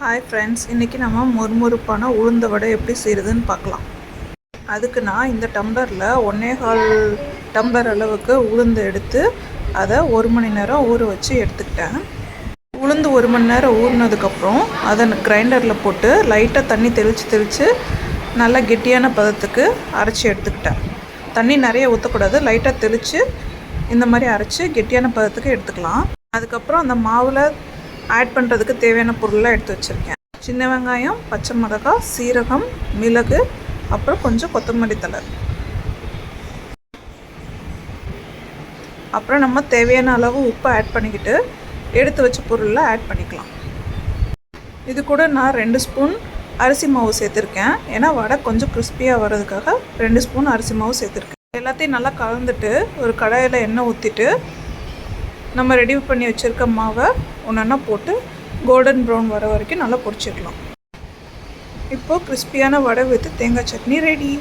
Hi friends, இன்றைக்கி நம்ம மொறுமொறுப்பான உளுந்த வடை எப்படி செய்கிறதுன்னு பார்க்கலாம். அதுக்கு நான் இந்த டம்ளரில் 1.25 டம்ளர் அளவுக்கு உளுந்து எடுத்து அதை 1 மணி நேரம் ஊற வச்சு எடுத்துக்கிட்டேன். உளுந்து 1 மணி நேரம் ஊறினதுக்கப்புறம் அதை கிரைண்டரில் போட்டு லைட்டாக தண்ணி தெளித்து நல்லா கெட்டியான பதத்துக்கு அரைச்சி எடுத்துக்கிட்டேன். தண்ணி நிறைய ஊற்றக்கூடாது, லைட்டாக தெளித்து இந்த மாதிரி அரைச்சி கெட்டியான பதத்துக்கு எடுத்துக்கலாம். அதுக்கப்புறம் அந்த மாவில் ஆட் பண்ணுறதுக்கு தேவையான பொருள்லாம் எடுத்து வச்சுருக்கேன். சின்ன வெங்காயம், பச்சை மிளகாய், சீரகம், மிளகு, அப்புறம் கொஞ்சம் கொத்தமல்லி தழை. அப்புறம் நம்ம தேவையான அளவு உப்பு ஆட் பண்ணிக்கிட்டு எடுத்து வச்ச பொருளில் ஆட் பண்ணிக்கலாம். இது கூட நான் 2 ஸ்பூன் அரிசி மாவு சேர்த்துருக்கேன். ஏன்னா வடை கொஞ்சம் கிறிஸ்பியாக வர்றதுக்காக 2 ஸ்பூன் அரிசி மாவு சேர்த்துருக்கேன். எல்லாத்தையும் நல்லா கலந்துட்டு ஒரு கடாயில் எண்ணெய் ஊற்றிட்டு நம்ம ரெடி பண்ணி வச்சுருக்க மாவை ஒன்றா போட்டு கோல்டன் ப்ரௌன் வர வரைக்கும் நல்லா பொரிச்சிக்கலாம். இப்போது கிறிஸ்பியான வடை வித் தேங்காய் சட்னி ரெடி.